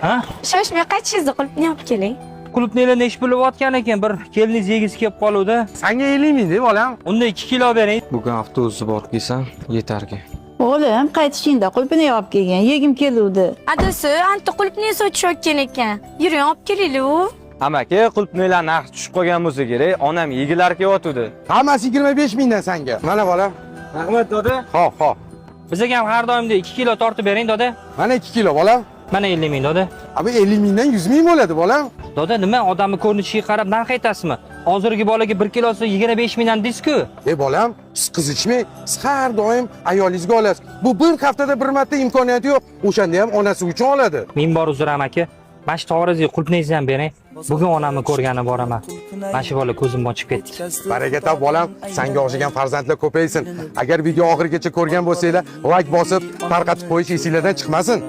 Ha? Shoshmay qaytishingizni qulupni olib keling. Qulupniylar nechi pul bo'layotgan ekan? Bir keliningiz yegisi kelib qoluvdi. Senga 50 ming deb bolam. Unda 2 kilo bering. Bugun avtobusni borib kelsam yetarkan. O'g'lim qaytishingda qulupni olib kelgan, yegim keluvdi. Adasi, anta qulupni sochayotgan ekan. Yuring olib keling-lu. Amaki, qulupniylar narxi tushib qolgan bo'lsa kerak, onam yegilar kelyotdi. Hammasi 25 mingdan senga. Mana bolam. Rahmat doda. Xo'p, xo'p. Bizga ham har doimda 2 kilo tortib bering, doda. Mana 2 kilo bolam. Mana 50 ming, doda. Abi 50 mingdan 100 ming bo'ladi bolam. Doda, nima odamni ko'rinishiga qarab narx aytasizmi? Hozirgi bolaga 1 kilosi 25 mingdan deysiz-ku. Bolam, siz qizichmay, siz har doim ayolingizga olasiz. Bu bir haftada bir marta imkoniyati yo'q. O'shanda ham onasi uchun oladi. Ming bor uzr amaki. Mana shu to'g'rizga qulupningizni ham bering. Bugun onamni ko'rgani boraman. Mana shu bola ko'zim ochib ketdi. Baraka top bolam, senga o'xshagan farzandlar ko'paysin. Agar video oxirigacha ko'rgan bo'lsanglar, like bosib, tarqatib qo'yish esingizdan chiqmasin.